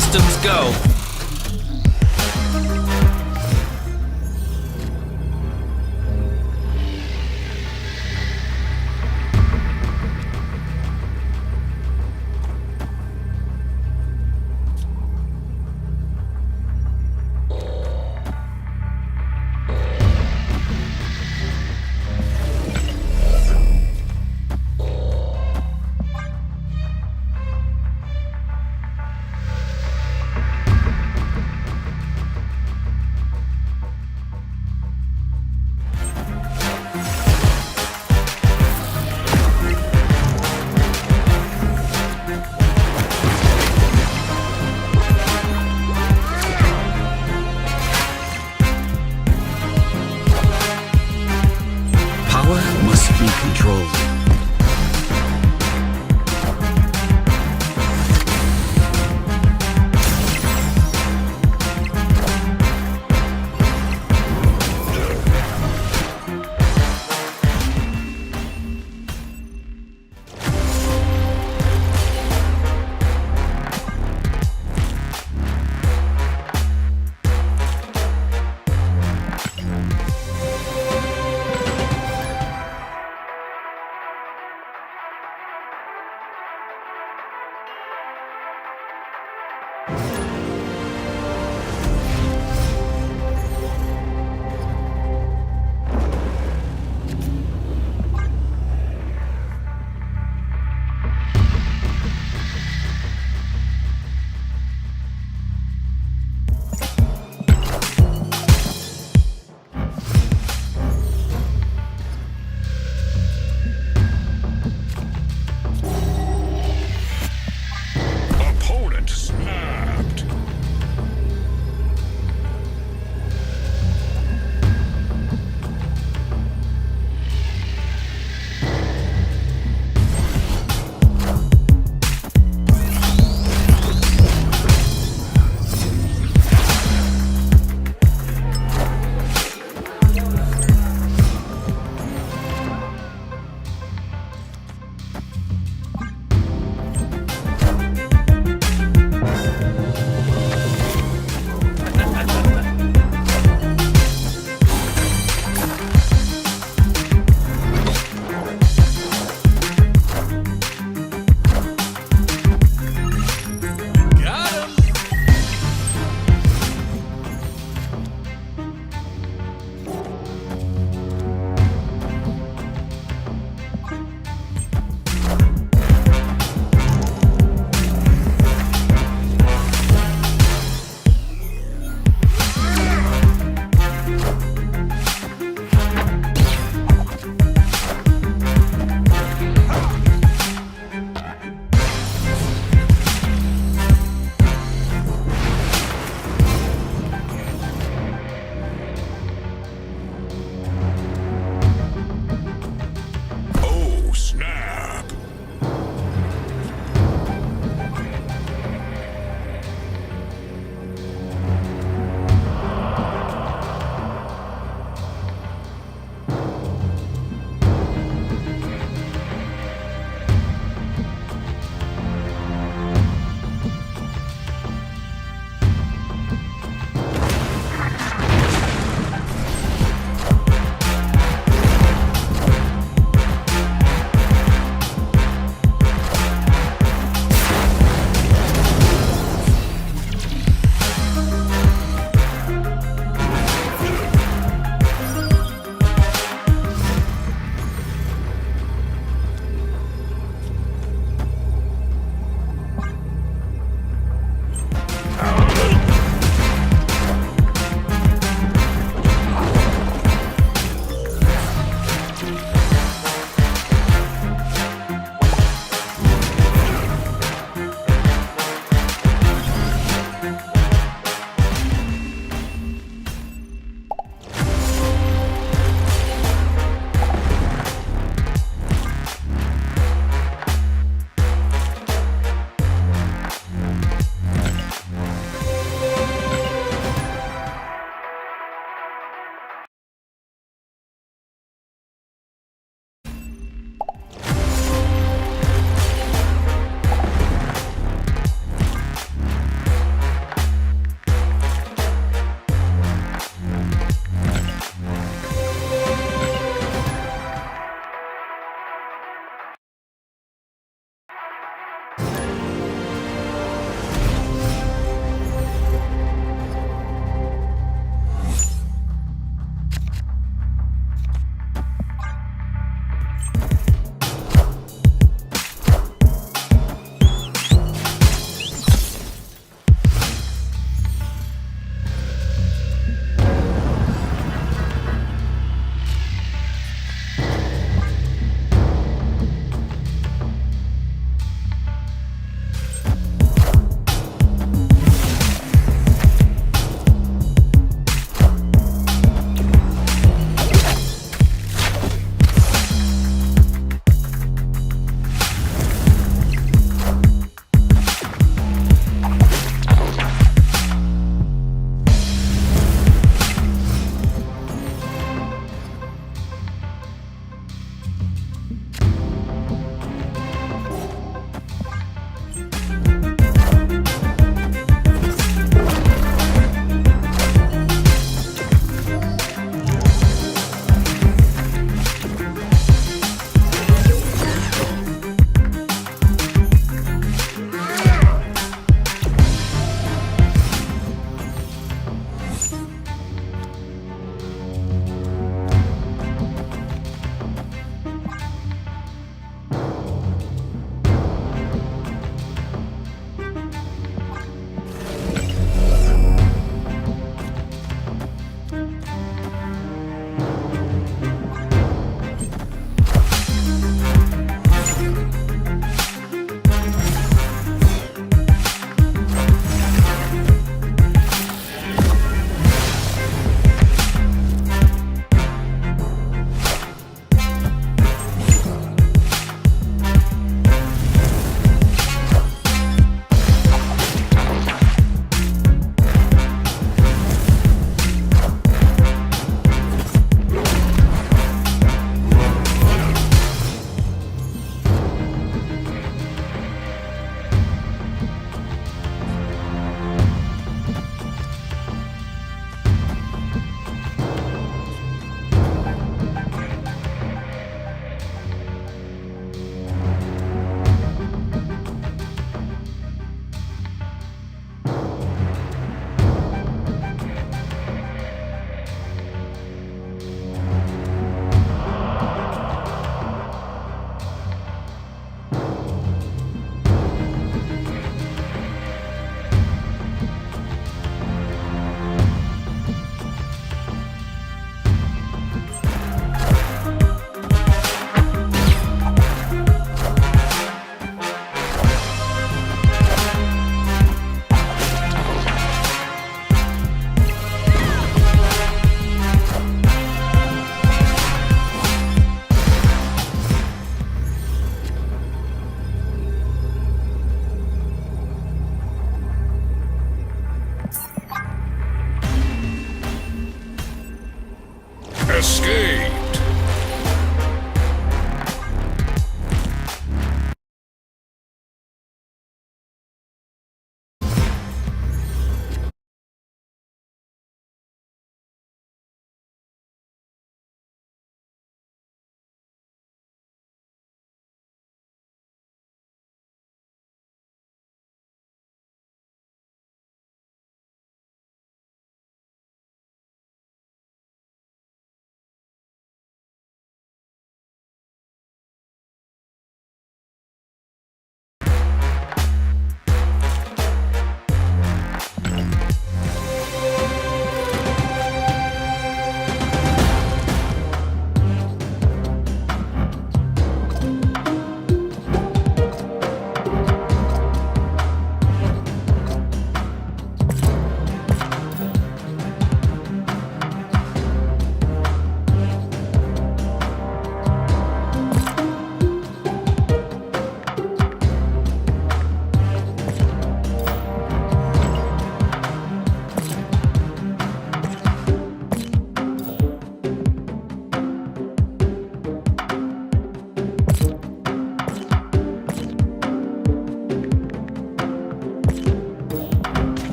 systems go.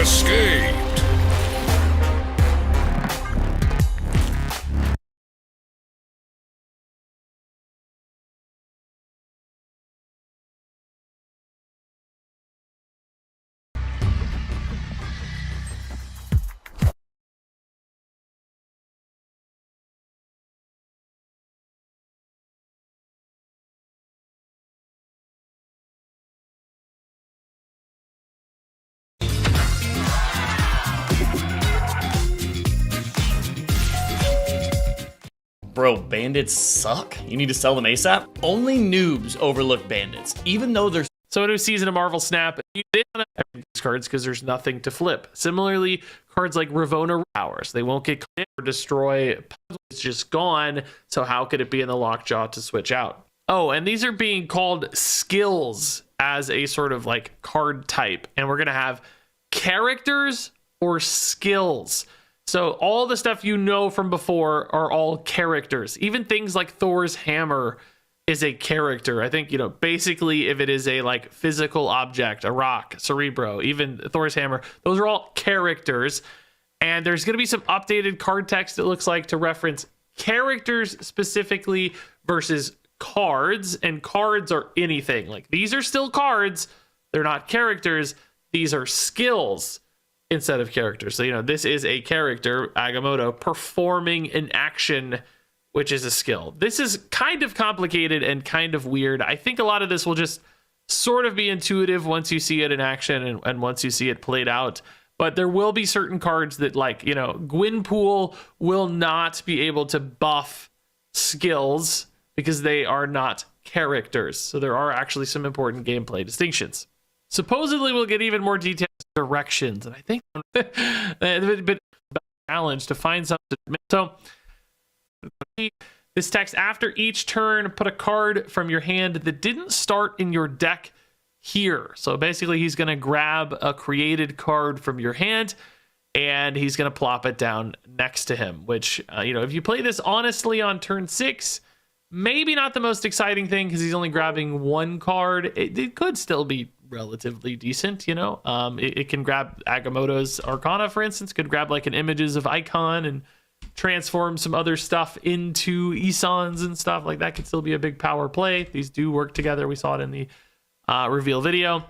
escaped. Bro, bandits suck. You need to sell them ASAP. Only noobs overlook bandits, even though they're... So in a season of Marvel Snap, you did these cards because there's nothing to flip. Similarly, cards like Ravona Powers, they won't get clipped or destroy. It's just gone. So how could it be in the lockjaw to switch out? Oh, and these are being called skills as a sort of like card type. And we're going to have characters or skills. So all the stuff you know from before are all characters. Even things like Thor's hammer is a character. I think, you know, basically if it is a like physical object, a rock, Cerebro, even Thor's hammer, those are all characters. And there's going to be some updated card text, it looks like, to reference characters specifically versus cards. And cards are anything. Like, these are still cards. They're not characters. These are skills instead of characters. So, you know, this is a character, Agamotto, performing an action, which is a skill. This is kind of complicated and kind of weird. I think a lot of this will just sort of be intuitive once you see it in action and once you see it played out. But there will be certain cards that, like, you know, Gwynpool will not be able to buff skills because they are not characters. So there are actually some important gameplay distinctions. Supposedly we'll get even more detailed directions, and I think a bit challenge to find something. So this text: after each turn, put a card from your hand that didn't start in your deck here. So basically he's going to grab a created card from your hand and he's going to plop it down next to him, which, you know, if you play this honestly on turn 6, maybe not the most exciting thing because he's only grabbing one card. It could still be relatively decent, you know. It can grab Agamotto's Arcana, for instance, could grab like an images of Icon and transform some other stuff into Isons and stuff like that. Could still be a big power play. These do work together. We saw it in the reveal video.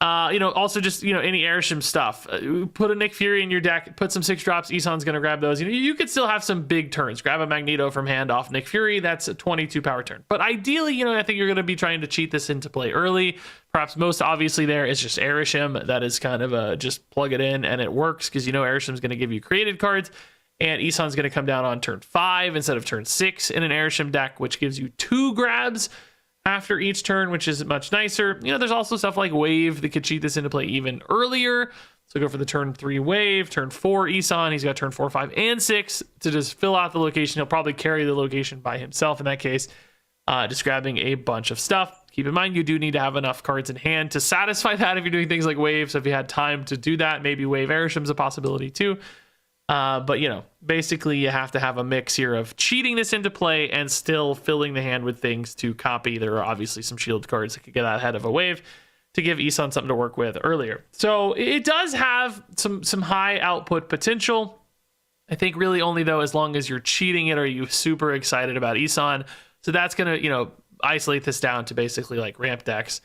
You know, also just, you know, any Airsham stuff. Put a Nick Fury in your deck, put some 6-drops, Ison's going to grab those. You know, you could still have some big turns. Grab a Magneto from hand off Nick Fury, that's a 22 power turn. But ideally, you know, I think you're going to be trying to cheat this into play early. Perhaps most obviously there is just Airsham. That is kind of a just plug it in and it works because, you know, Airsham's going to give you created cards. And Ison's going to come down on turn 5 instead of turn 6 in an Airsham deck, which gives you 2 grabs after each turn, which is much nicer. You know, there's also stuff like Wave that could cheat this into play even earlier. So go for the turn 3 Wave, turn 4 Ison. He's got turn 4, 5, and 6 to just fill out the location. He'll probably carry the location by himself in that case, just grabbing a bunch of stuff. Keep in mind, you do need to have enough cards in hand to satisfy that if you're doing things like Wave. So if you had time to do that, maybe Wave Airsham's a possibility too. But, you know, basically you have to have a mix here of cheating this into play and still filling the hand with things to copy. There are obviously some shield cards that could get ahead of a Wave to give Ison something to work with earlier. So it does have some high output potential. I think really only, though, as long as you're cheating it, are you super excited about Ison. So that's going to, you know, isolate this down to basically like ramp decks.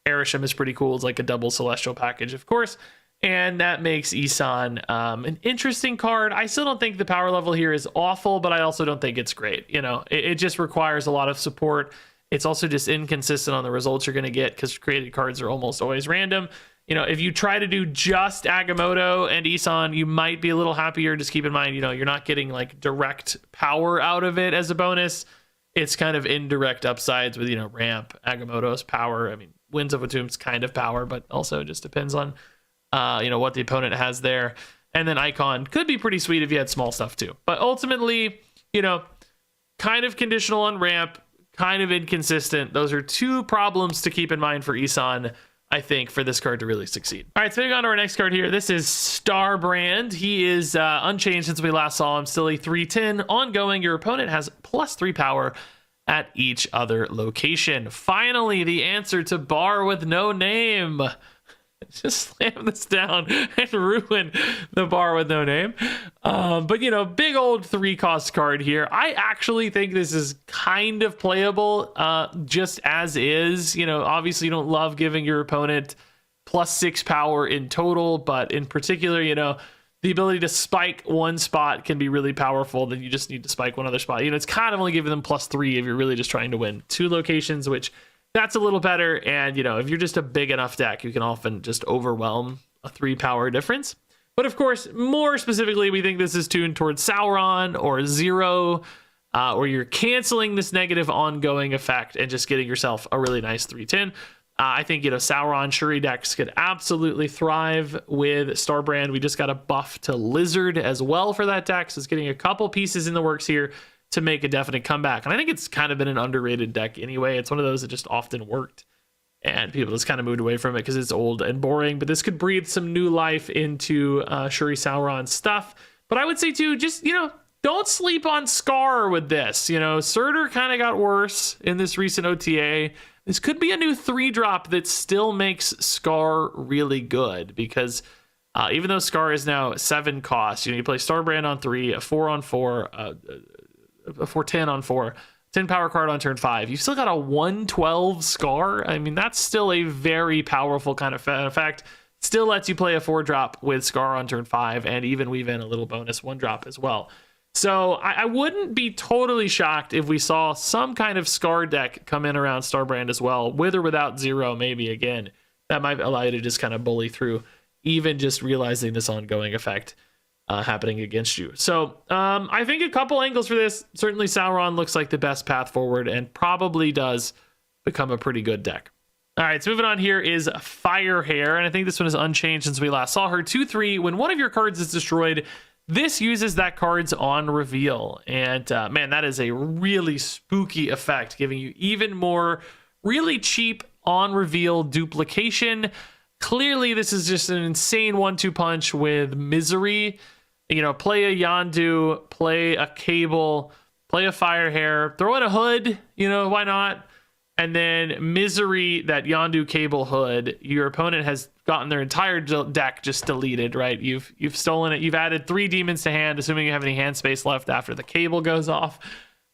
Airsham is pretty cool. It's like a double Celestial package, of course. And that makes Ison an interesting card. I still don't think the power level here is awful, but I also don't think it's great. You know, it just requires a lot of support. It's also just inconsistent on the results you're going to get because created cards are almost always random. You know, if you try to do just Agamotto and Ison, you might be a little happier. Just keep in mind, you know, you're not getting like direct power out of it as a bonus. It's kind of indirect upsides with, you know, ramp, Agamotto's power. I mean, Winds of Entomb's kind of power, but also just depends on you know, what the opponent has there. And then Icon could be pretty sweet if you had small stuff too. But ultimately, you know, kind of conditional on ramp, kind of inconsistent. Those are 2 problems to keep in mind for Ison, I think, for this card to really succeed. All right, so moving on to our next card here. This is Starbrand. He is unchanged since we last saw him. Still a 3/10 ongoing. Your opponent has +3 power at each other location. Finally, the answer to Bar with no name. Just slam this down and ruin the bar with no name. But, you know, big old 3-cost card here. I actually think this is kind of playable just as is. You know, obviously you don't love giving your opponent +6 power in total, but in particular, you know, the ability to spike one spot can be really powerful. Then you just need to spike one other spot. You know, it's kind of only giving them +3 if you're really just trying to win 2 locations, which that's a little better. And, you know, if you're just a big enough deck, you can often just overwhelm a 3 power difference. But of course, more specifically, we think this is tuned towards Sauron or Zero, or you're canceling this negative ongoing effect and just getting yourself a really nice 3/10. I think, you know, Sauron Shuri decks could absolutely thrive with Starbrand. We just got a buff to Lizard as well for that deck, so it's getting a couple pieces in the works here to make a definite comeback. And I think it's kind of been an underrated deck anyway. It's one of those that just often worked, and people just kind of moved away from it because it's old and boring. But this could breathe some new life into Shuri Sauron stuff. But I would say, too, just, you know, don't sleep on Scar with this. You know, Surtur kind of got worse in this recent OTA. This could be a new 3-drop that still makes Scar really good, because even though Scar is now 7 cost, you know, you play Starbrand on 3, a 4 on 4, a 4/10 on 4, 10 power card on turn 5. You've still got a 112 Scar. I mean, that's still a very powerful kind of effect. Still lets you play a 4-drop with Scar on turn 5, and even weave in a little bonus 1-drop as well. So I wouldn't be totally shocked if we saw some kind of Scar deck come in around Starbrand as well, with or without Zero, maybe again. That might allow you to just kind of bully through, even just realizing this ongoing effect happening against you. So I think a couple angles for this. Certainly Sauron looks like the best path forward and probably does become a pretty good deck. All right, so moving on here is Firehair, and I think this one is unchanged since we last saw her. 2/3, when one of your cards is destroyed, this uses that card's on reveal. And man, that is a really spooky effect, giving you even more really cheap on reveal duplication. Clearly, this is just an insane 1-2 punch with Misery. You know, play a Yondu, play a Cable, play a Firehair, throw in a Hood, you know, why not? And then Misery, that Yondu Cable Hood, your opponent has gotten their entire deck just deleted, right? You've stolen it. You've added 3 demons to hand, assuming you have any hand space left after the Cable goes off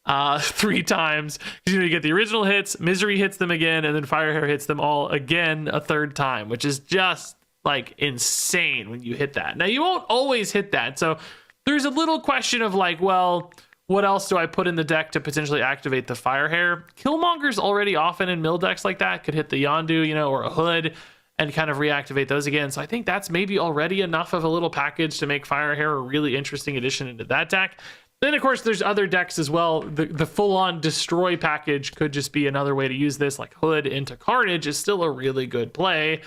3 times. You know, you get the original hits, Misery hits them again, and then Firehair hits them all again a 3rd time, which is just like insane when you hit that. Now, you won't always hit that. So there's a little question of like, well, what else do I put in the deck to potentially activate the Firehair? Killmonger's already often in mill decks like that. Could hit the Yondu, you know, or a Hood and kind of reactivate those again. So I think that's maybe already enough of a little package to make Firehair a really interesting addition into that deck. Then, of course, there's other decks as well. The full-on destroy package could just be another way to use this, like Hood into Carnage is still a really good play.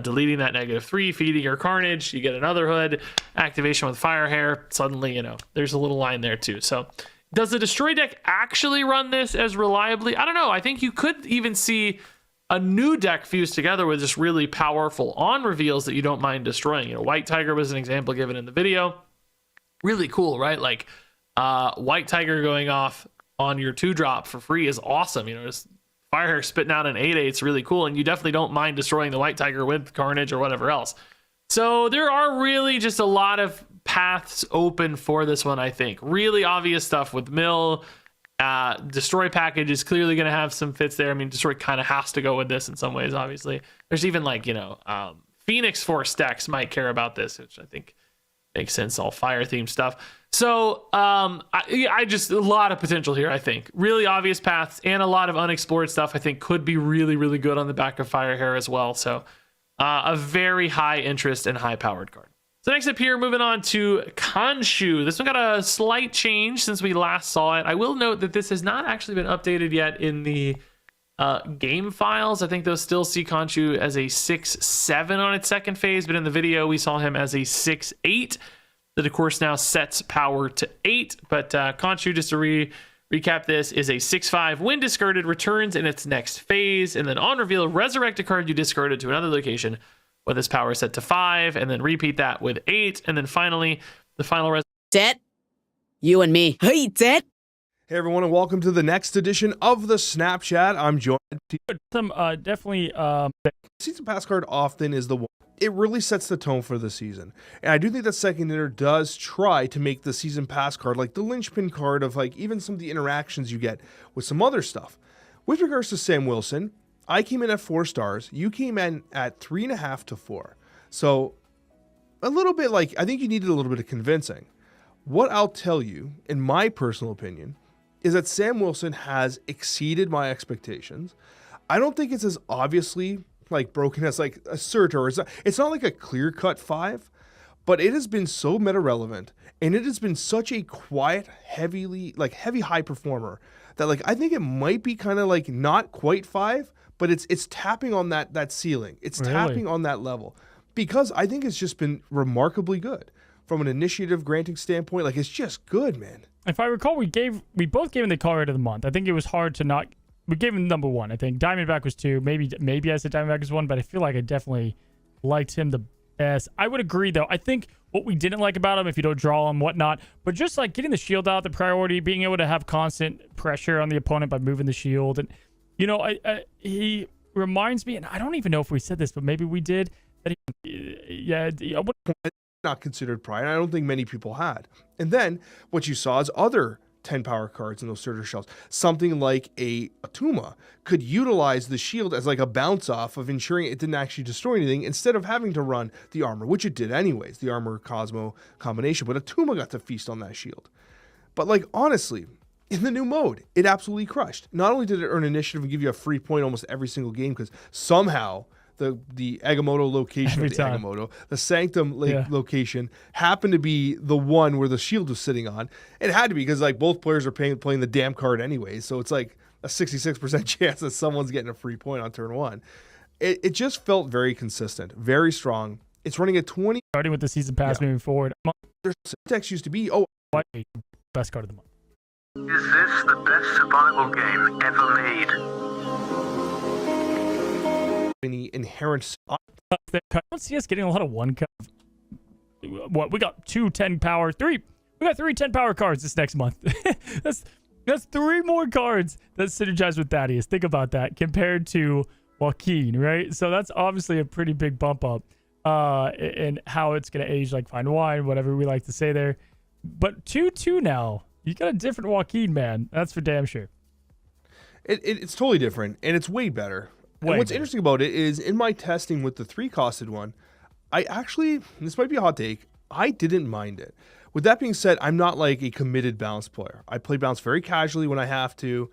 Deleting that -3, feeding your Carnage, you get another Hood, activation with Firehair. Suddenly, you know, there's a little line there too. So does the Destroy deck actually run this as reliably? I don't know. I think you could even see a new deck fused together with just really powerful on reveals that you don't mind destroying. You know, White Tiger was an example given in the video. Really cool, right? Like White Tiger going off on your 2-drop for free is awesome. You know, just Firehair spitting out an 8/8 is really cool, and you definitely don't mind destroying the White Tiger with Carnage or whatever else. So there are really just a lot of paths open for this one, I think. Really obvious stuff with Mill. Destroy package is clearly going to have some fits there. I mean, Destroy kind of has to go with this in some ways, obviously. There's even like, you know, Phoenix Force decks might care about this, which I think makes sense, all fire themed stuff. So I just, a lot of potential here, I think. Really obvious paths and a lot of unexplored stuff I think could be really, really good on the back of Firehair as well. So a very high interest and high powered card. So next up here, moving on to Khonshu. This one got a slight change since we last saw it. I will note that this has not actually been updated yet in the game files. I think they'll still see Khonshu as a 6/7 on its second phase, but in the video we saw him as a 6/8. That of course now sets power to 8, but Khonshu, just to recap this, is a 6/5. When discarded, returns in its next phase, and then on reveal, resurrect a card you discarded to another location with its power set to 5, and then repeat that with 8, and then finally, the final Dad, you and me. Hey, Dad. Hey everyone, and welcome to the next edition of the Snapchat. I'm joined. Some definitely Season pass card often is the one. It really sets the tone for the season, and I do think that second inner does try to make the season pass card like the linchpin card of like even some of the interactions you get with some other stuff. With regards to Sam Wilson, I came in at 4 stars. You came in at 3.5 to 4. So a little bit like I think you needed a little bit of convincing. What I'll tell you, in my personal opinion, is that Sam Wilson has exceeded my expectations. I don't think it's as obviously like broken as like a cert, or it's not like a clear-cut 5, but it has been so meta-relevant, and it has been such a quiet, heavy high performer that like I think it might be kind of like not quite 5, but it's tapping on that ceiling. It's tapping on that level because I think it's just been remarkably good from an initiative granting standpoint. Like it's just good, man. if I recall, we both gave him the card of the month. I think it was hard to not. We gave him number 1. I think Diamondback was 2. Maybe I said Diamondback was 1, but I feel like I definitely liked him the best. I would agree though. I think what we didn't like about him, if you don't draw him, whatnot, but just like getting the shield out, the priority, being able to have constant pressure on the opponent by moving the shield, and he reminds me, and I don't even know if we said this, but maybe we did. That Not considered prior, and I don't think many people had. And then what you saw is other 10 power cards in those starter shells. Something like a Tuma could utilize the shield as like a bounce off of ensuring it didn't actually destroy anything instead of having to run the armor, which it did anyways, the armor Cosmo combination. But a Tuma got to feast on that shield. But like honestly, in the new mode, it absolutely crushed. Not only did it earn initiative and give you a free point almost every single game because somehow the Agamotto location of the Agamotto, the Sanctum location happened to be the one where the shield was sitting on. It had to be because like both players are playing the damn card anyway, so it's like a 66% chance that someone's getting a free point on turn 1. It just felt very consistent, very strong. It's running at 20. Starting with the season pass moving forward. Their syntax used to be, best card of the month. Is this the best survival game ever made? Any inherent. I don't see us getting a lot of 1 cut. What we got 2 10 power, 3. We got 3 10 power cards this next month. that's 3 more cards that synergize with Thaddeus. Think about that compared to Joaquin, right? So that's obviously a pretty big bump up in how it's gonna age like fine wine, whatever we like to say there. But 2-2 now. You got a different Joaquin, man. That's for damn sure. It's totally different, and it's way better. And what's interesting about it is in my testing with the 3-costed one, I actually, this might be a hot take, I didn't mind it. With that being said, I'm not like a committed bounce player. I play bounce very casually when I have to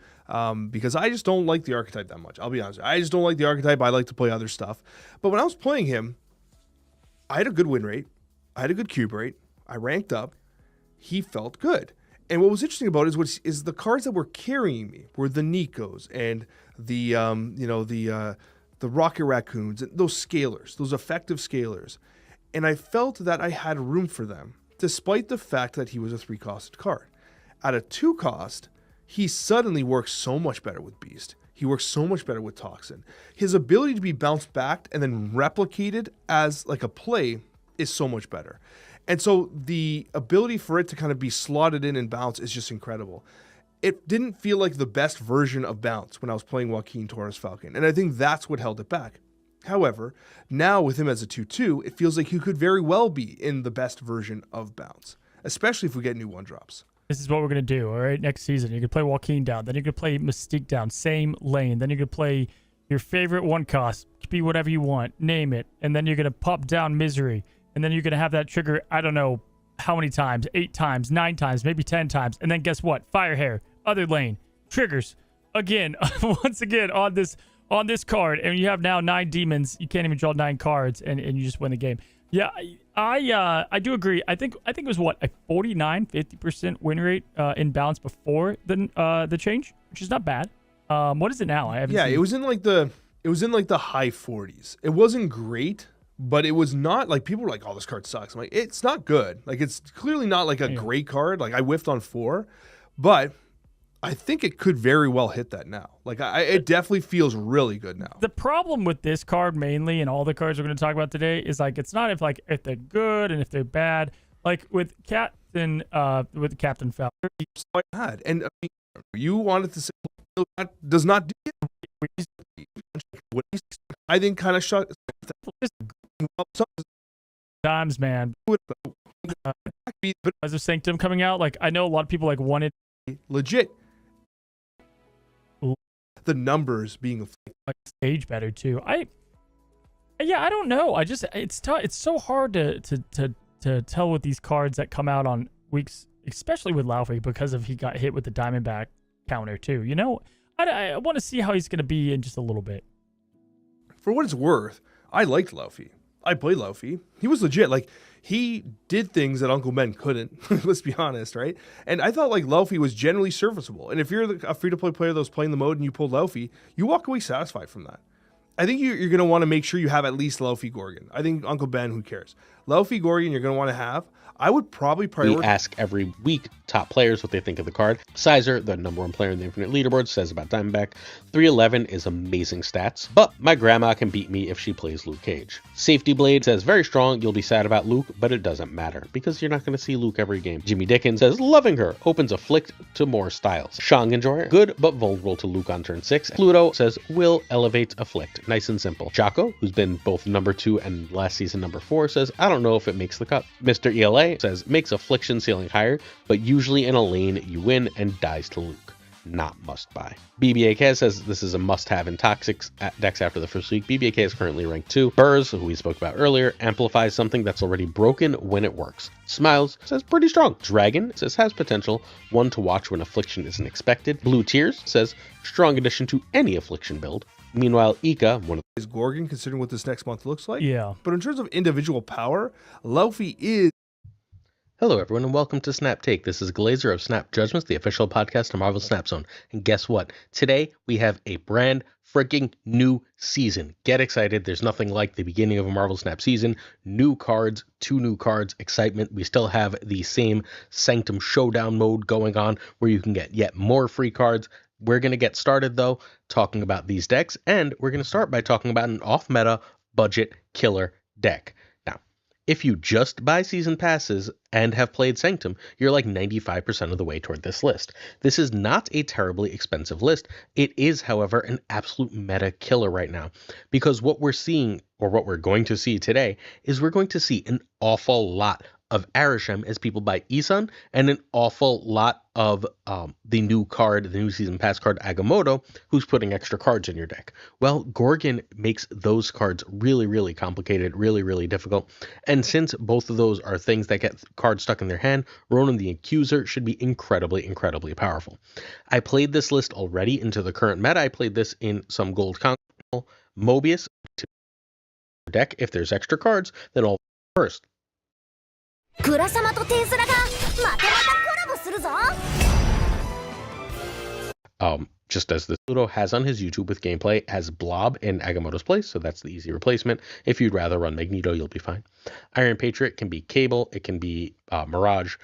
because I just don't like the archetype that much. I'll be honest. I just don't like the archetype. I like to play other stuff. But when I was playing him, I had a good win rate. I had a good cube rate. I ranked up. He felt good. And what was interesting about it is the cards that were carrying me were the Nikos and the Rocket Raccoons, and those scalers, those effective scalers. And I felt that I had room for them, despite the fact that he was a 3-costed card. At a 2-cost, he suddenly works so much better with Beast. He works so much better with Toxin. His ability to be bounced back and then replicated as like a play is so much better. And so the ability for it to kind of be slotted in and bounce is just incredible. It didn't feel like the best version of bounce when I was playing Joaquin Torres Falcon, and I think that's what held it back. However, now with him as a 2-2, it feels like he could very well be in the best version of bounce, especially if we get new 1-drops. This is what we're going to do, all right? Next season, you can play Joaquin down. Then you can play Mystique down, same lane. Then you can play your favorite 1-cost. It could be whatever you want. Name it. And then you're going to pop down Misery. And then you're going to have that trigger, I don't know how many times, 8 times, 9 times, maybe 10 times. And then guess what? Firehair, other lane, triggers. Again, once again, on this card. And you have now 9 demons. You can't even draw 9 cards, and you just win the game. Yeah, I do agree. I think it was what, a 49-50% win rate in bounce before the change, which is not bad. What is it now? I haven't seen. It was in like the high 40s. It wasn't great, but it was not like people were like, "Oh, this card sucks." I'm like, it's not good. Like it's clearly not like a great card. Like I whiffed on 4, but I think it could very well hit that now. Like it definitely feels really good now. The problem with this card mainly, and all the cards we're going to talk about today, is like it's not if they're good and if they're bad. Like with Captain Falcon, He's quite bad, and I mean, You wanted to say that does not do it. I think kind of shut Times, man. As of Sanctum coming out, like I know a lot of people like wanted legit. The numbers being like stage better too. I don't know. It's so hard to tell with these cards that come out on weeks, especially with Laufey, because of he got hit with the Diamondback counter too. You know, I want to see how he's going to be in just a little bit. For what it's worth, I liked Laufey. I played Laufey. He was legit. Like, he did things that Uncle Ben couldn't. Let's be honest, right? And I thought, like, Laufey was generally serviceable. And if you're a free-to-play player that was playing the mode and you pulled Laufey, you walk away satisfied from that. I think you're going to want to make sure you have at least Laufey Gorgon. I think Uncle Ben, who cares? Laufey Gorgon you're going to want to have. I would probably prioritize. We ask every week top players what they think of the card. Sizer, the #1 player in the Infinite Leaderboard, says about Diamondback, 311 is amazing stats, but my grandma can beat me if she plays Luke Cage. Safety Blade says very strong, you'll be sad about Luke, but it doesn't matter, because you're not going to see Luke every game. Jimmy Dickens says loving her, opens Afflict to more styles. Shang Enjoyer, good but vulnerable to Luke on turn 6. Pluto says will elevate Afflict, nice and simple. Jocko, who's been both #2 and last season #4, says I don't know if it makes the cut. Mr. ELA says makes Affliction ceiling higher, but usually in a lane you win and dies to Luke. Not must buy. BBAK says this is a must have in Toxic decks after the first week. BBAK is currently ranked 2. Burrs, who we spoke about earlier, amplifies something that's already broken when it works. Smiles says pretty strong. Dragon says has potential, one to watch when Affliction isn't expected. Blue Tears says strong addition to any Affliction build. Meanwhile, Ika, one of is Gorgon, considering what this next month looks like. Yeah. But in terms of individual power, Laufey is. Hello, everyone, and welcome to Snap Take. This is Glazer of Snap Judgments, the official podcast of Marvel Snap Zone. And guess what? Today, we have a brand freaking new season. Get excited. There's nothing like the beginning of a Marvel Snap season. New cards, 2 new cards, excitement. We still have the same Sanctum Showdown mode going on where you can get yet more free cards. We're going to get started, though, talking about these decks, and we're going to start by talking about an off-meta budget killer deck. If you just buy season passes and have played Sanctum, you're like 95% of the way toward this list. This is not a terribly expensive list. It is, however, an absolute meta killer right now, because what we're seeing, or what we're going to see today, is we're going to see an awful lot of Arishem as people buy Isan, and an awful lot of the new season pass card Agamotto, who's putting extra cards in your deck. Well, Gorgon makes those cards really, really complicated, really, really difficult. And since both of those are things that get cards stuck in their hand, Ronan the Accuser should be incredibly, incredibly powerful. I played this list already into the current meta. I played this in some Gold Conqueror. Mobius to deck. If there's extra cards, then all first. Just as the Pluto has on his YouTube with gameplay, has Blob in Agamotto's place, so that's the easy replacement. If you'd rather run Magneto, you'll be fine. Iron Patriot can be Cable, it can be Mirage,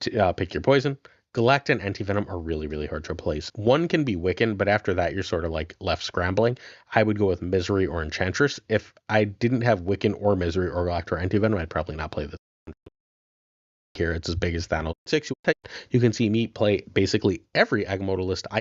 pick your poison. Galacta and Antivenom are really, really hard to replace. One can be Wiccan, but after that, you're sort of like left scrambling. I would go with Misery or Enchantress. If I didn't have Wiccan or Misery or Galacta or Antivenom, I'd probably not play this. Here, it's as big as Thanos. 6, you can see me play basically every Agamotto list I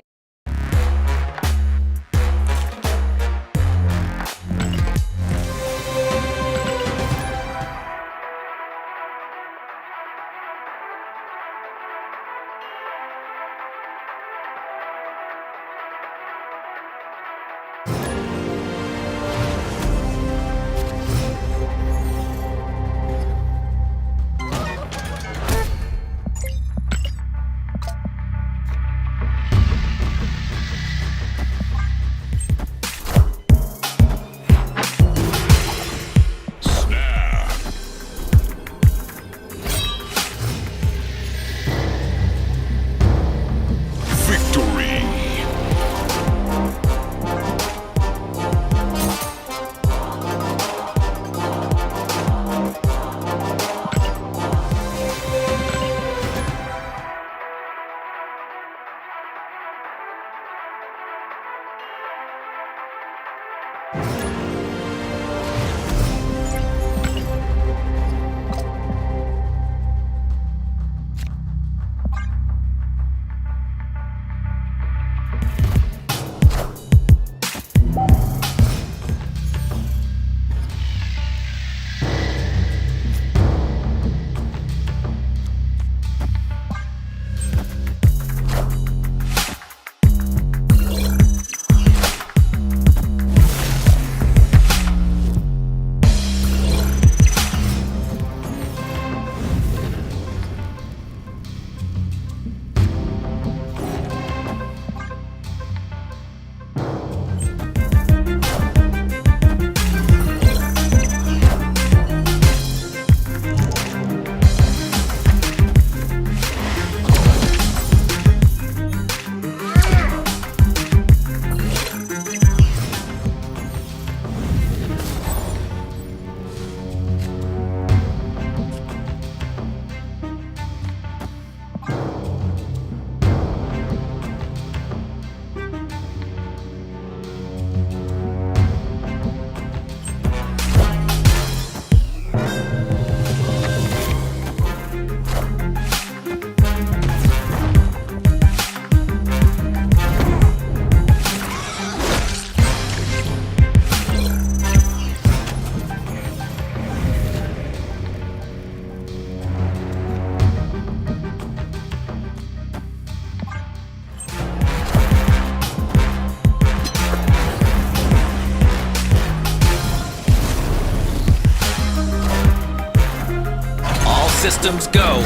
systems go.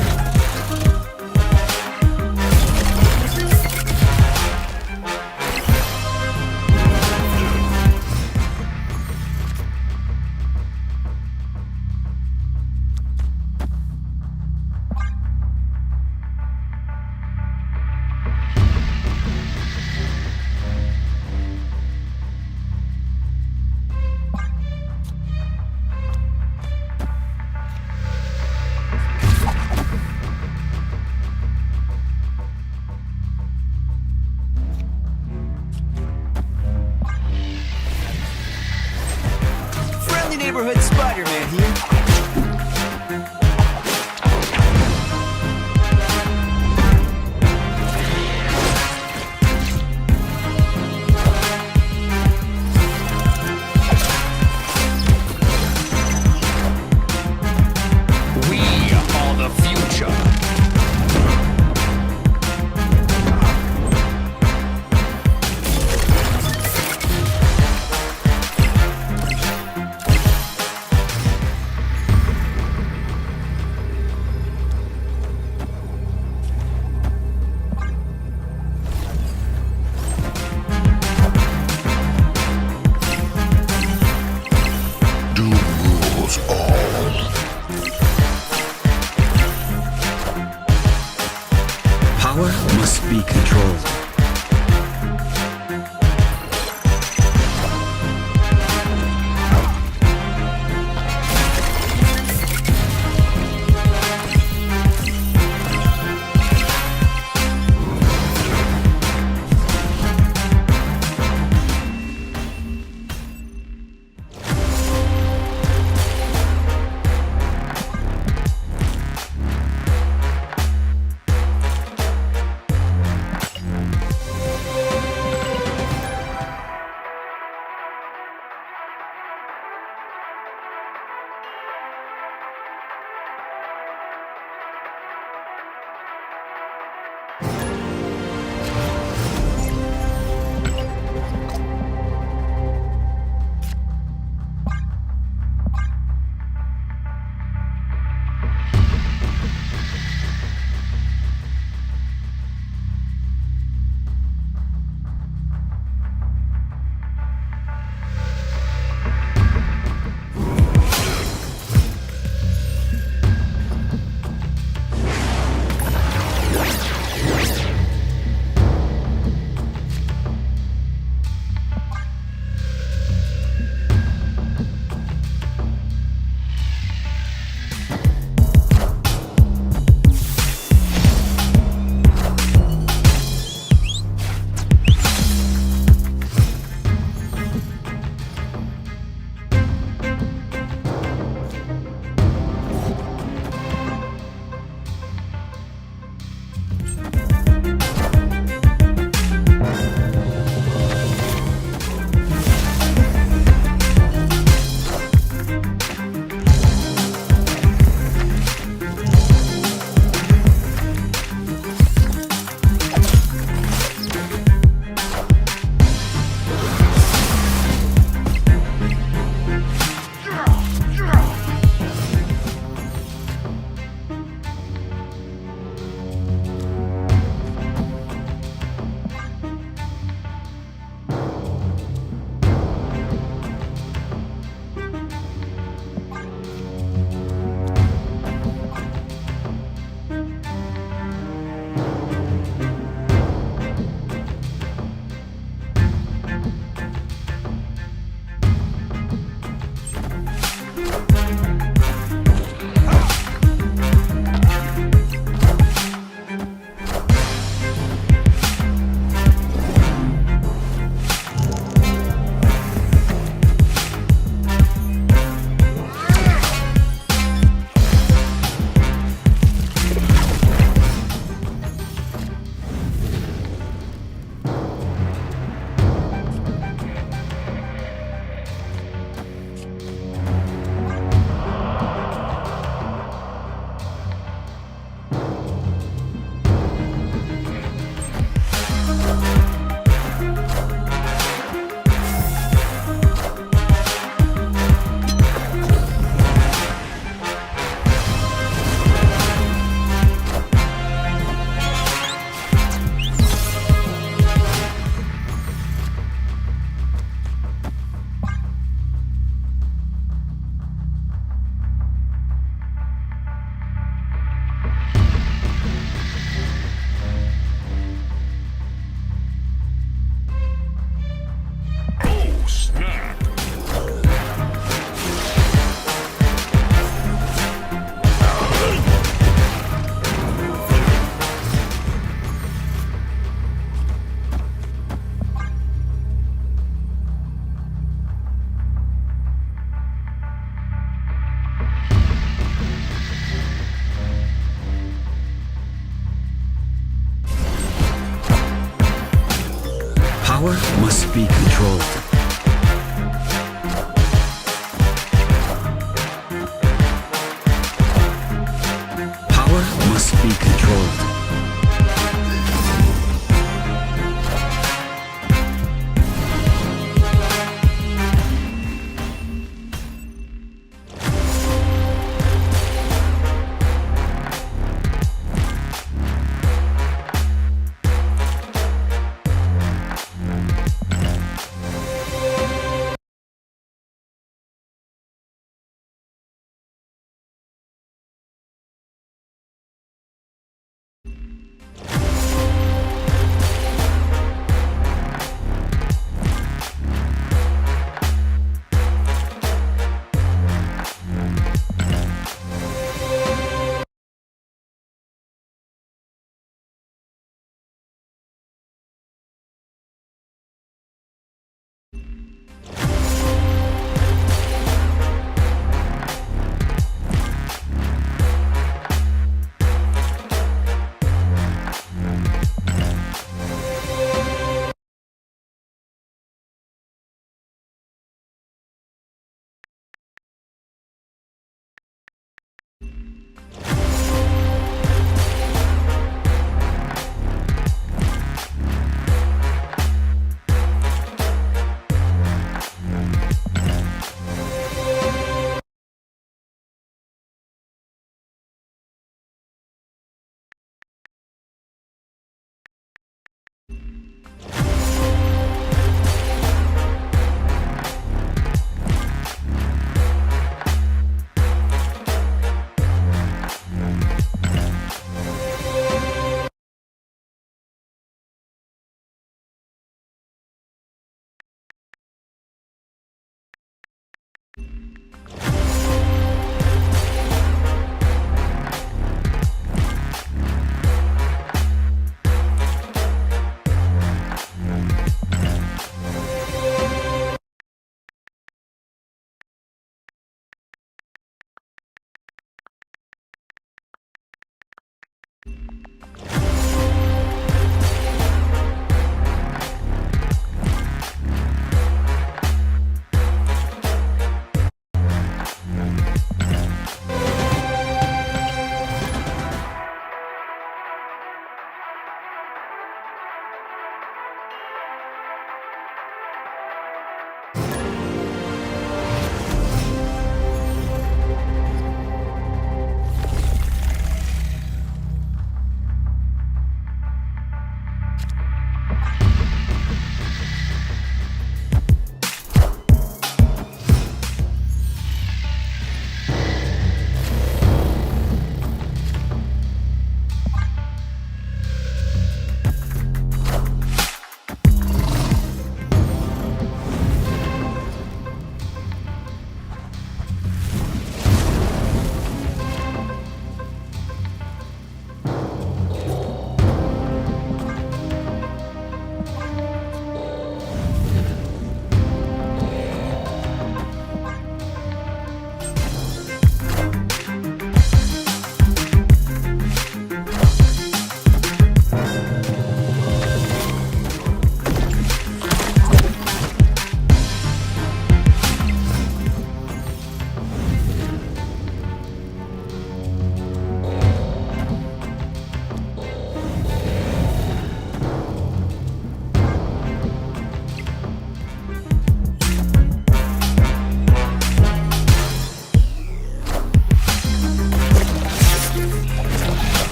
Neighborhood Spider-Man here. We are the future. Power must be controlled. Power must be controlled. Power must be controlled.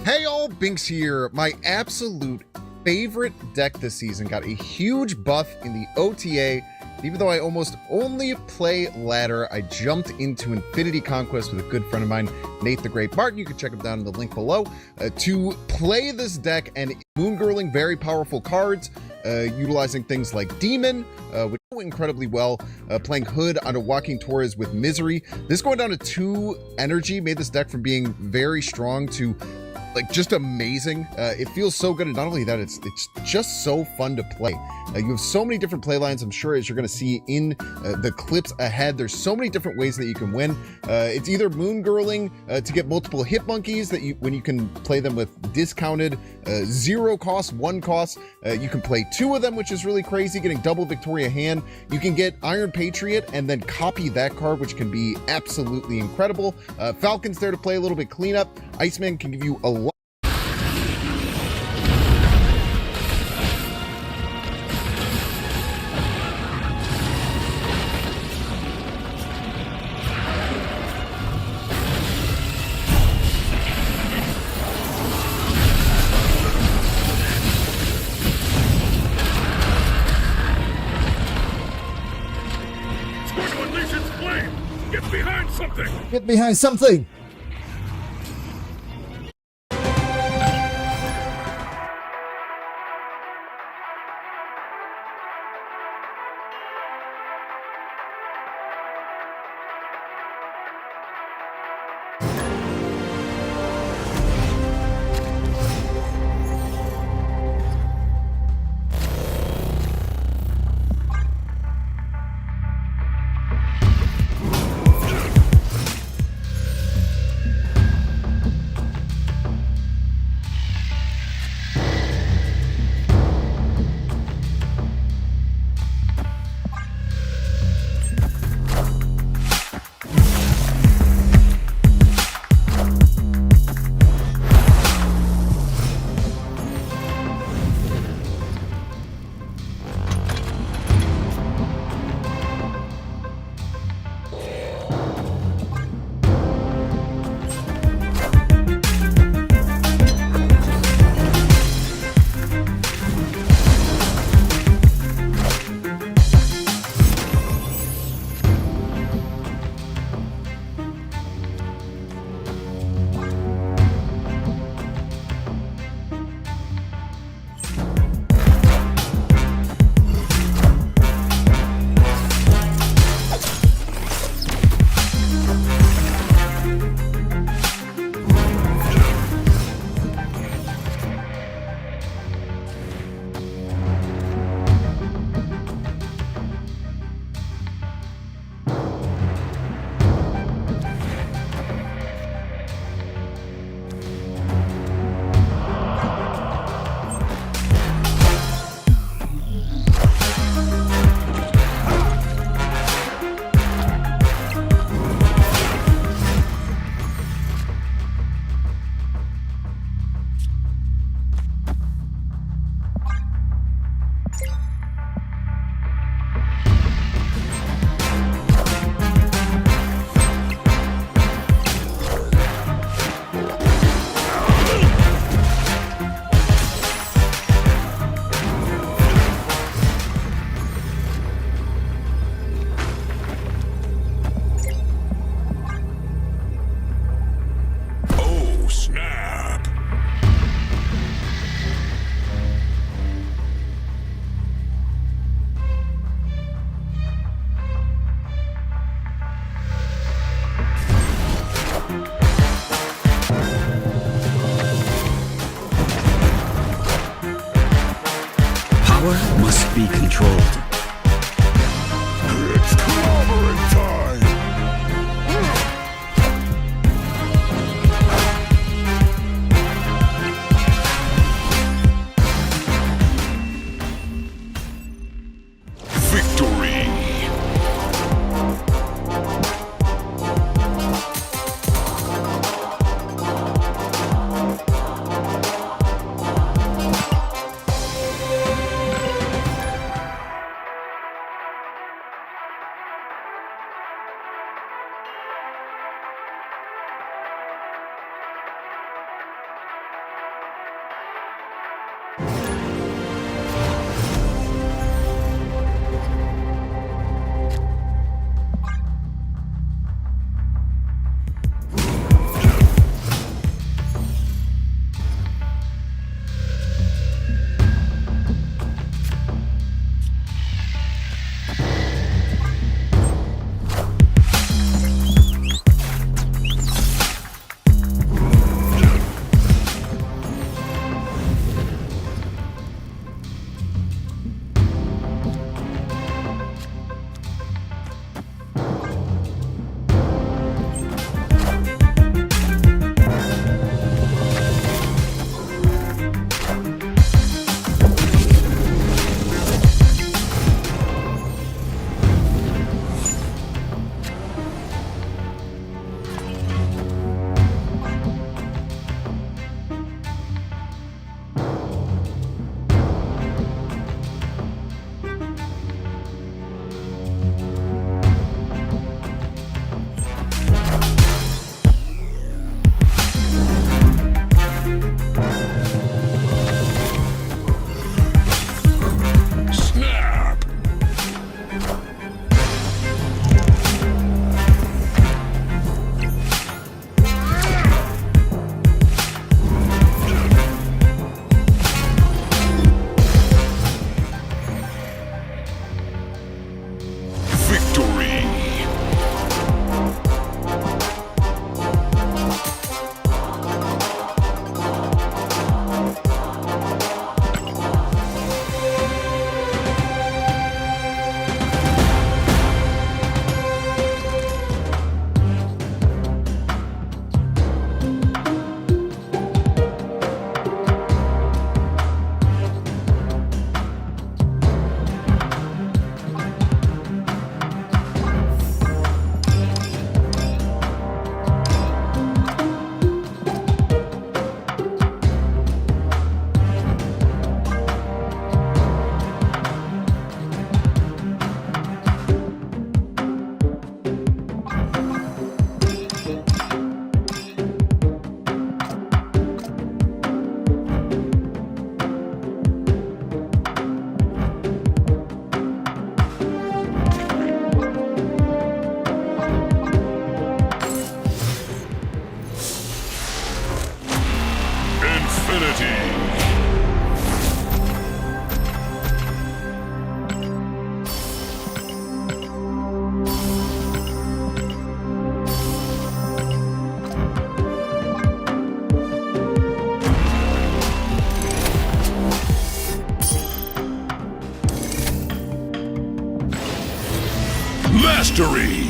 Hey all, Binks here. My absolute favorite deck this season got a huge buff in the OTA. Even though I almost only play ladder, I jumped into Infinity Conquest with a good friend of mine, Nate the Great Martin. You can check him down in the link below to play this deck and moongirling very powerful cards, utilizing things like Demon, which go incredibly well, playing Hood onto Walking Torres with Misery. This going down to 2 energy made this deck from being very strong to like just amazing. It feels so good, and not only that, it's just so fun to play. You have so many different play lines, I'm sure, as you're going to see in the clips ahead. There's so many different ways that you can win. It's either moongirling to get multiple hit monkeys that when you can play them with discounted 0 cost, 1 cost. You can play 2 of them, which is really crazy, getting double Victoria Hand. You can get Iron Patriot and then copy that card, which can be absolutely incredible. Falcon's there to play a little bit cleanup. Iceman can give you a lot. Get behind something! Must be controlled. It's clobbering time! Victory! Mastery.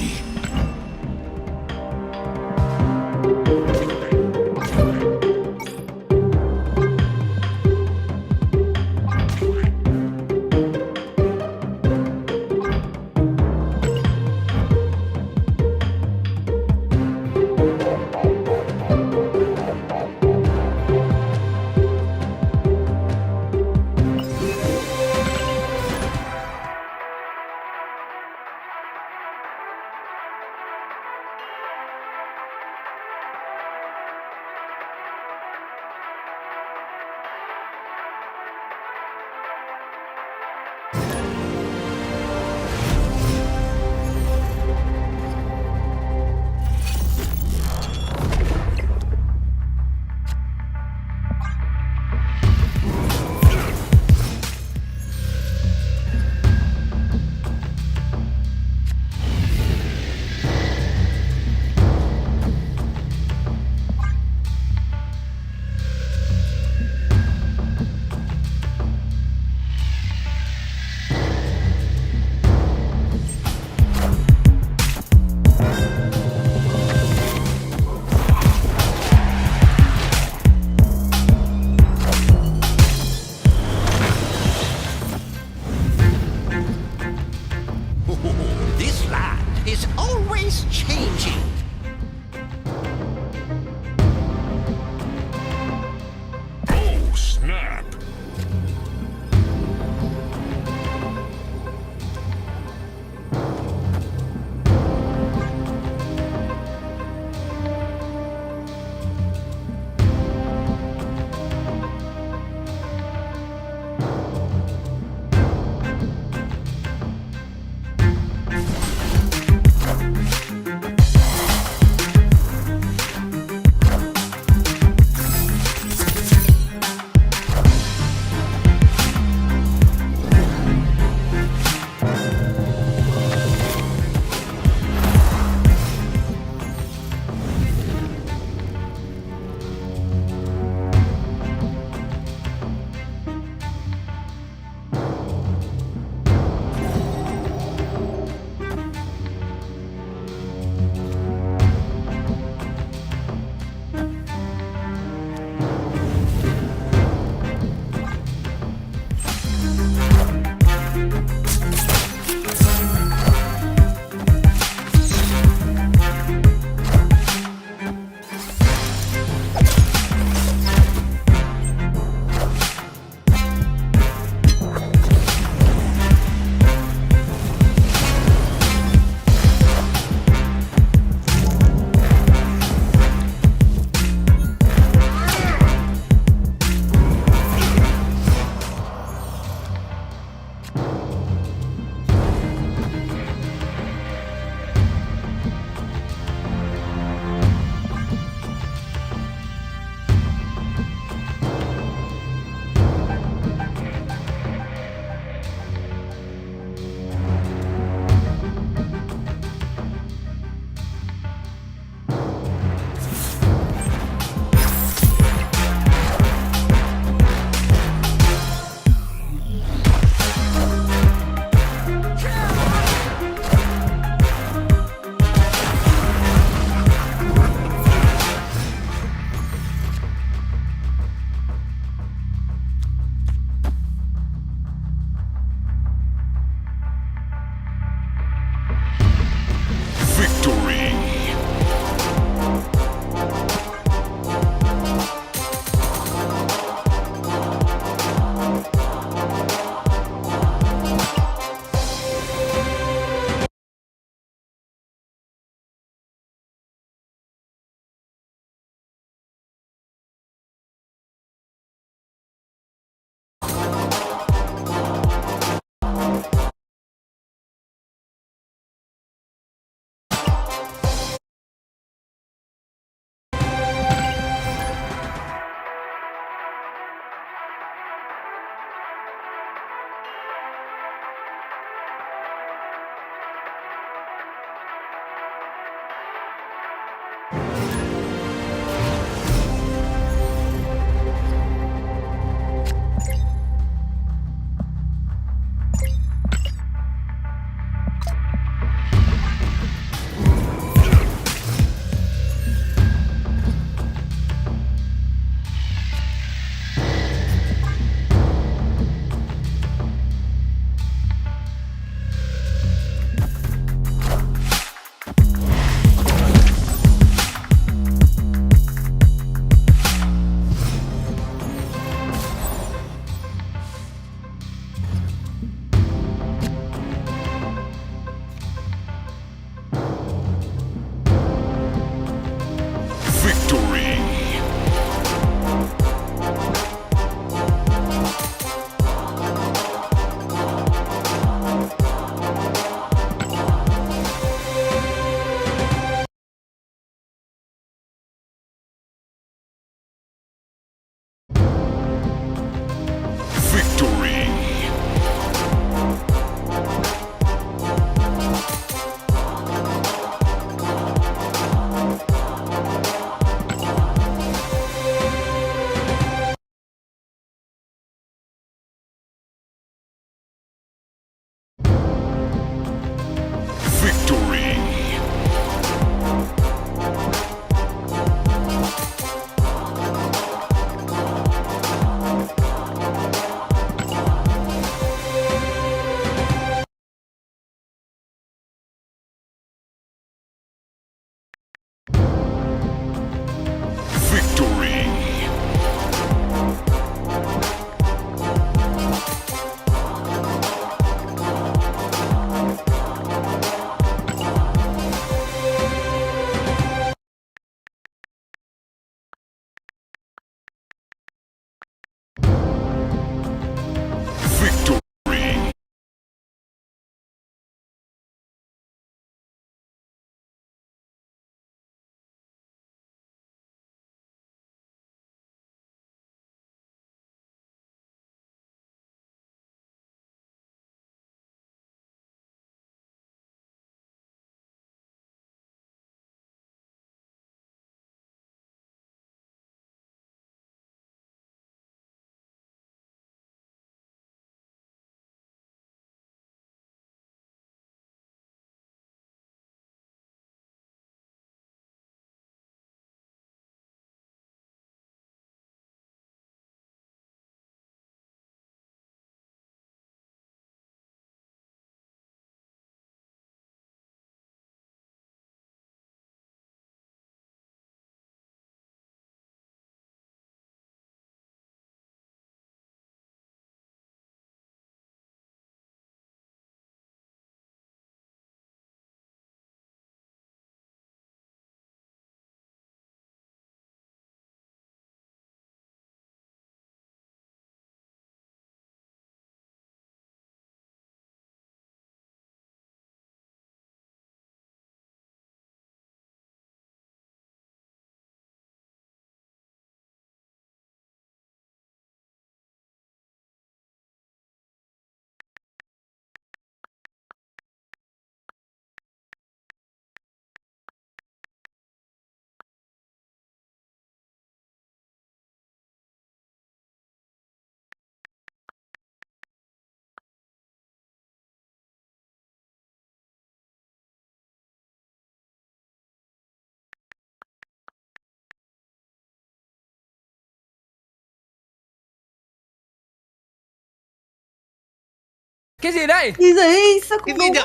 Cái gì đây? Cái gì? Sao Cái không gì đúng? nhỉ?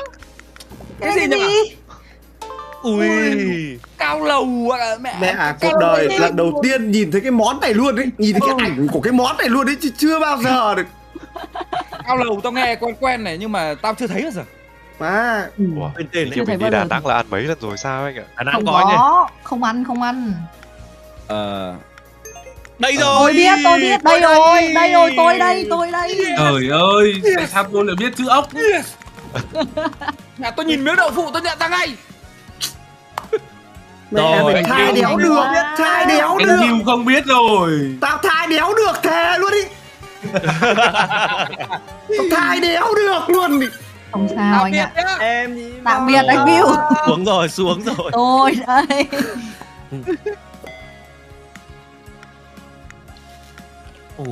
Cái gì nhỉ? Ui. Cao lầu à, mẹ. Mẹ à, cuộc đời lần đầu tiên nhìn thấy cái món này luôn đấy, nhìn thấy cái ảnh của cái món này luôn đấy, chứ chưa bao giờ được. Cao lầu tao nghe quen quen này nhưng mà tao chưa thấy bao giờ. Mà Bên tên Chưa thấy bao giờ. là ăn mấy lần rồi sao anh ạ? Đà Nẵng Không có nhỉ? có, không ăn. Đây rồi. Tôi biết. Đây rồi, tôi đây. Trời ơi, tại sao tôi lại biết chữ ốc? Nhà tôi nhìn miếng đậu phụ tôi nhận ra ngay. mẹ Rồi, mày thai anh đéo Bill. được, thai đéo Anh được. Bill không biết rồi. Tao thai đéo được thề luôn đi. Tao thai đéo được luôn đi. Không sao anh ạ. Em Tạm biệt anh Bill. Xuống rồi. Tôi đây. Ồ.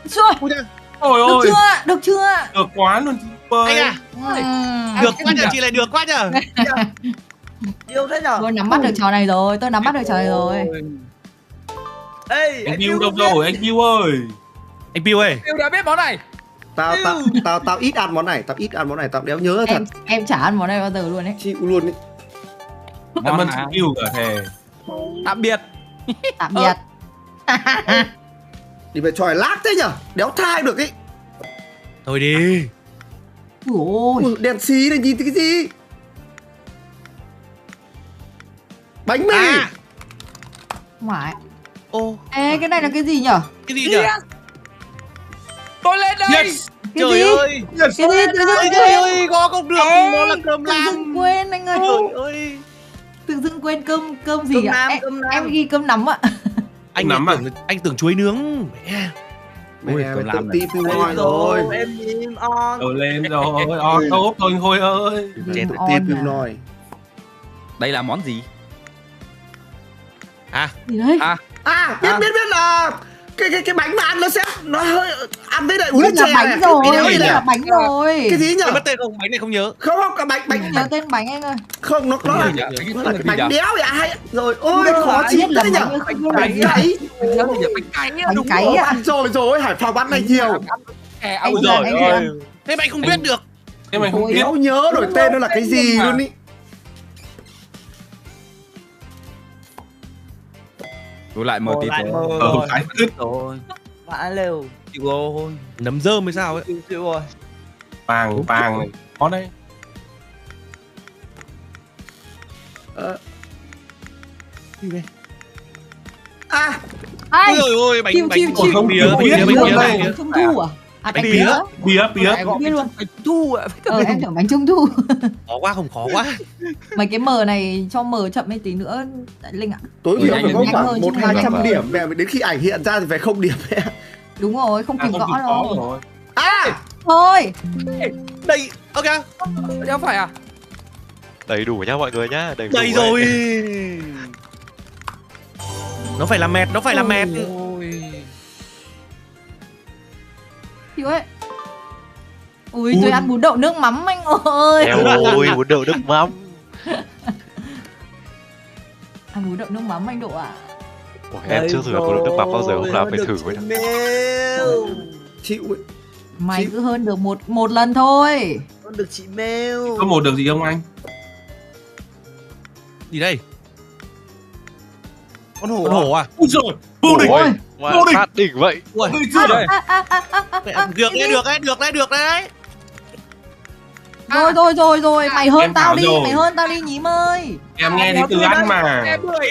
Chưa. Ôi ôi, Được chưa? được quá luôn chị ơi. Anh à, được quá nhờ, chị lại được quá nhờ. yêu thế nhở? Tôi nắm bắt được trò này rồi. Anh Bill đâu rồi, anh Bill ơi. Anh Bill ơi. Bill đã biết món này. Tao ít ăn món này, tao đéo nhớ thật. Em chả ăn món này bao giờ luôn đấy. Chịu luôn đấy. Cảm ơn chị Bill cả thề. Tạm biệt. Tạm biệt. Đi về tròi lác thế nhở, đéo thai được ấy. Thôi đi. Ôi, Đèn xí này nhìn thấy cái gì? Bánh mì. không phải. Ô. Ê, cái này là cái gì nhở? Cái gì nhỉ? Tôi lên đây. Yes. Cái Trời gì? ơi. Cái gì? Tự dưng Trời quên. ơi, có không được, nó là cơm Tự lam. dưng quên anh ơi. Trời ơi. Tự dưng quên cơm gì ạ? Em ghi cơm nắm ạ. Anh Nắm à? anh tưởng chuối nướng. Mẹ. Mẹ mày tự ti piu nói rồi. Em nhìn on. Rồi lên rồi, tốt thôi anh Huy ơi. Tự ti piu nói. Đây là món gì? Gì đấy? Biết là cái bánh mà ăn nó sẽ nó hơi ăn với lại uống Đây chè. là bánh rồi, đây là bánh rồi. Cái gì nhỉ? Mất tên không? Bánh này không nhớ. Không, cái bánh Nhớ tên bánh anh ơi. không, nó là cái bánh đéo vậy hay rồi. Ôi khó Biết chịu là đấy bánh nhỉ. nhưng không Bánh biết là cấy. bánh cấy ạ. Ăn rồi, Hải Phòng ăn này nhiều. Anh Ôi Duyên, giời anh ơi. Duyên. Thế mà anh không biết được. Thế mày không biết. Đéo nhớ rồi tên nó là cái gì luôn ý. Tôi lại mơ tí thôi. Cái cứt. Rồi. Vã lều. Chịu rồi. Nấm rơm hay sao ấy. Chịu rồi. Vàng này. Có đây. Gì đây? Ai? Ôi ôi, bánh Chịu. Không bía, biết. bánh bía. Bánh trung thu à? À, Bánh bánh bía. Bía. biết luôn. Bánh thu ạ. Em tưởng bánh trung thu. Khó quá, không khó quá. Mấy cái mờ này cho mờ chậm mấy tí nữa tại Linh ạ. Tối thiểu phải có nhanh khoảng hơn chứ 100-200 nhanh. điểm, mẹ đến khi ảnh hiện ra thì phải không điểm mẹ. Đúng rồi, không kịp gõ đâu. rồi. Thôi. Đây, ok. Đéo phải à? Đầy đủ nhá mọi người nhá, đầy đủ Đây đấy. rồi. Nó phải là mệt, Ôi. Chịu ấy. Ui, tôi ăn bún đậu nước mắm anh ơi. Eo ôi, bún đậu nước mắm. Ăn bún đậu nước mắm anh Độ ạ. Ủa, em chưa thử bún đậu nước mắm bao giờ, hôm nào phải thử mới được. Chịu ấy. Mày cứ hơn được một lần thôi. Con được chị Mèo. Có một được gì không anh? Gì đây? Con hổ à? Ui giời, vô địch. Ôi, Vô địch. phát đỉnh vậy. Ui, Chưa đây. được đấy. Rồi, mày hơn Em tao bảo đi, rồi. mày hơn tao đi nhím ơi. Em nghe thấy từ ăn mà.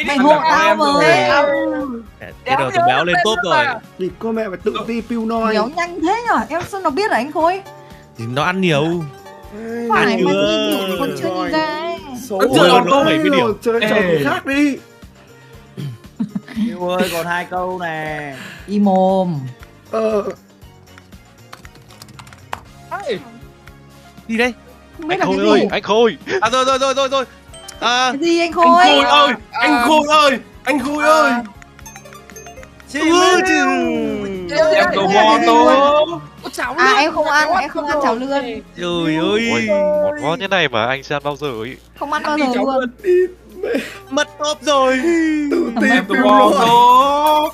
Mày hộ tao với. Thế rồi, tôi béo lên top rồi. Thì cô mẹ phải tự ti piu nói. Béo nhanh thế nhở? Em sao nó biết là anh Khôi? Thì nó ăn nhiều. Phải mà chưa. nhìn điểm còn chưa nhìn ra ấy. Số Chưa, rồi, nó 70 điểm. chơi trò gì khác đi. Yêu ơi, còn 2 câu nè. Im mồm. Gì đây? Không biết Anh là cái Khôi ơi, gì. anh Khôi. À rồi. À, Cái gì anh Anh Khôi? Khôi ơi, anh Khôi ơi. Em cầu bò tố. À em không ăn cháo lươn. Trời ơi. Ôi, món ngon như này mà anh sẽ ăn bao giờ ấy. Không ăn bao giờ luôn. Mất top rồi. Tự ti Em cầu piu bò nói. tố.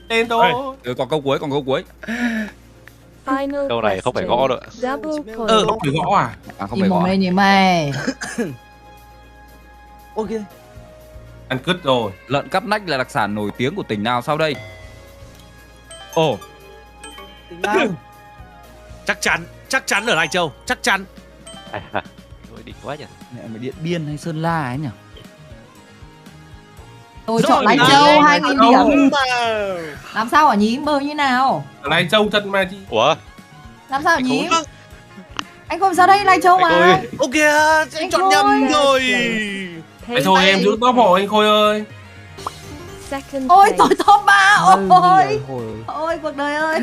Tên tố. Còn câu cuối. Câu này không phải gõ đâu. Không phải gõ à? Không Nhìn mồm đây nhìn mày. Ok. Ăn cứt rồi. Lợn cắp nách là đặc sản nổi tiếng của tỉnh nào sau đây? Ồ. Tỉnh nào? Chắc chắn ở Lai Châu, chắc chắn. Ôi đỉnh quá nhỉ. Mẹ mày Điện Biên hay Sơn La ấy nhỉ? Tôi chọn Lai Châu 2000 điểm. Làm sao hả nhím, bơ như nào? Lai Châu thật mà chị. Ủa? Làm sao hả nhím? Anh không sao đây, Lai Châu mà. Ok, anh chọn nhầm rồi. Thế thôi em giữ top hộ anh Khôi ơi. Ôi tôi top 3. Ôi. Ôi cuộc đời ơi.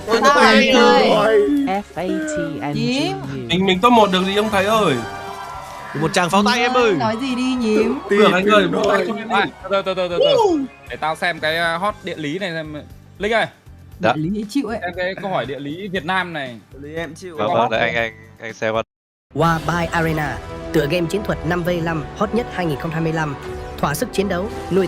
Sao anh ơi? Nhím. Mình top 1 được gì ông thầy ơi? Một tràng pháo tay em ơi. Nói gì đi nhím. Được anh ơi, vỗ tay cho em đi. Từ. Để tao xem cái hot địa lý này xem. Lịch ơi. Địa lý chịu ấy. Xem cái câu hỏi địa lý Việt Nam này. Địa lý em chịu. Vâng, để anh xem vào. War by Arena, tựa game chiến thuật 5v5 hot nhất 2025, thỏa sức chiến đấu, nuôi.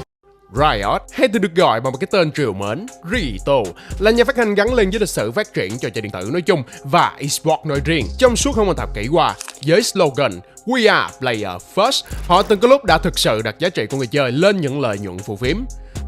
Riot, hay thường được gọi bằng một cái tên trìu mến, Rito, là nhà phát hành gắn liền với lịch sử phát triển trò chơi điện tử nói chung và esports nói riêng. Trong suốt hơn một thập kỷ qua, với slogan We are player first, họ từng có lúc đã thực sự đặt giá trị của người chơi lên những lợi nhuận phù phiếm.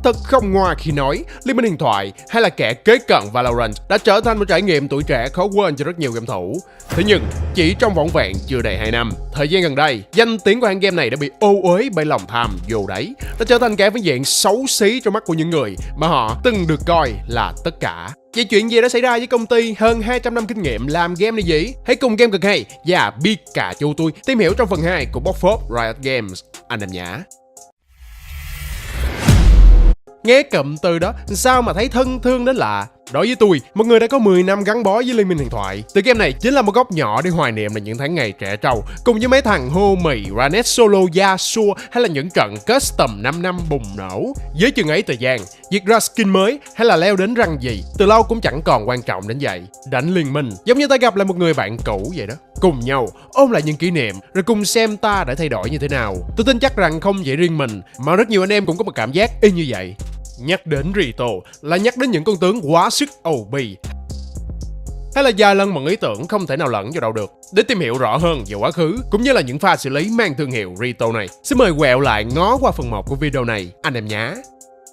Thật không ngoa khi nói, Liên minh huyền thoại hay là kẻ kế cận Valorant đã trở thành một trải nghiệm tuổi trẻ khó quên cho rất nhiều game thủ. Thế nhưng, chỉ trong vỏn vẹn chưa đầy 2 năm, thời gian gần đây, danh tiếng của hãng game này đã bị ô uế bởi lòng tham vô đáy, đã trở thành kẻ phản diện xấu xí trong mắt của những người mà họ từng được coi là tất cả. Vậy chuyện gì đã xảy ra với công ty hơn 200 năm kinh nghiệm làm game này gì? Hãy cùng game cực hay và Pikachu tôi tìm hiểu trong phần 2 của Bóc Phốt Riot Games, anh em nhé. Nghe cụm từ đó, sao mà thấy thân thương đến lạ. Đối với tôi, một người đã có 10 năm gắn bó với Liên minh huyền thoại, từ game này chính là một góc nhỏ để hoài niệm là những tháng ngày trẻ trâu, cùng với mấy thằng hô mì, Ranet solo Yasuo hay là những trận custom 5 năm bùng nổ. Với chừng ấy thời gian, việc ra skin mới hay là leo đến răng gì, từ lâu cũng chẳng còn quan trọng đến vậy. Đánh liên minh, giống như ta gặp lại một người bạn cũ vậy đó. Cùng nhau, ôn lại những kỷ niệm, rồi cùng xem ta đã thay đổi như thế nào. Tôi tin chắc rằng không chỉ riêng mình, mà rất nhiều anh em cũng có một cảm giác y như vậy. Nhắc đến Rito là nhắc đến những con tướng quá sức OP, hay là vài lần mượn ý tưởng không thể nào lẫn vào đâu được. Để tìm hiểu rõ hơn về quá khứ cũng như là những pha xử lý mang thương hiệu Rito này, xin mời quẹo lại ngó qua phần 1 của video này anh em nhé.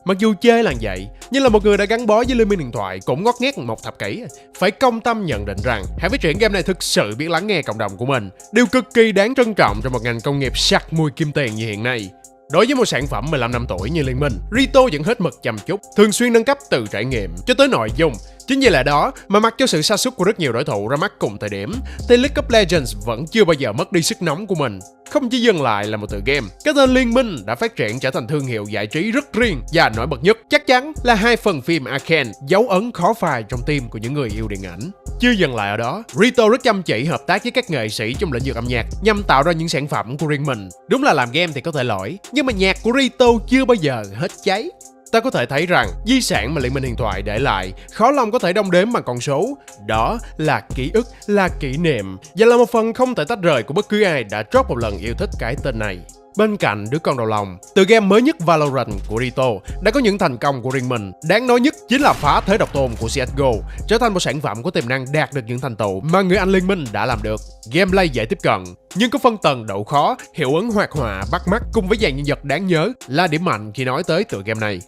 Mặc dù chê là vậy, nhưng là một người đã gắn bó với Liên minh huyền thoại cũng ngót nghét một thập kỷ, phải công tâm nhận định rằng hãng phát triển game này thực sự biết lắng nghe cộng đồng của mình, điều cực kỳ đáng trân trọng trong một ngành công nghiệp sặc mùi kim tiền như hiện nay. Đối với một sản phẩm 15 năm tuổi như Liên minh, Rito vẫn hết mực chăm chút, thường xuyên nâng cấp từ trải nghiệm cho tới nội dung. Chính vì lẽ đó mà mặc cho sự sa sút của rất nhiều đối thủ ra mắt cùng thời điểm, thì League of Legends vẫn chưa bao giờ mất đi sức nóng của mình. Không chỉ dừng lại là một tựa game, cái tên Liên minh đã phát triển trở thành thương hiệu giải trí rất riêng, và nổi bật nhất chắc chắn là 2 phần phim Arcane, dấu ấn khó phai trong tim của những người yêu điện ảnh. Chưa dừng lại ở đó, Rito rất chăm chỉ hợp tác với các nghệ sĩ trong lĩnh vực âm nhạc nhằm tạo ra những sản phẩm của riêng mình. Đúng là làm game thì có thể lỗi, nhưng mà nhạc của Rito chưa bao giờ hết cháy. Ta có thể thấy rằng di sản mà Liên minh huyền thoại để lại khó lòng có thể đong đếm bằng con số. Đó là ký ức, là kỷ niệm, và là một phần không thể tách rời của bất cứ ai đã trót một lần yêu thích cái tên này. Bên cạnh đứa con đầu lòng, từ game mới nhất Valorant của Rito đã có những thành công của riêng mình. Đáng nói nhất chính là phá thế độc tôn của CSGO, trở thành một sản phẩm có tiềm năng đạt được những thành tựu mà người anh Liên minh đã làm được. Gameplay dễ tiếp cận, nhưng có phân tầng độ khó, hiệu ứng hoạt họa bắt mắt cùng với dàn nhân vật đáng nhớ là điểm mạnh khi nói tới tựa game này.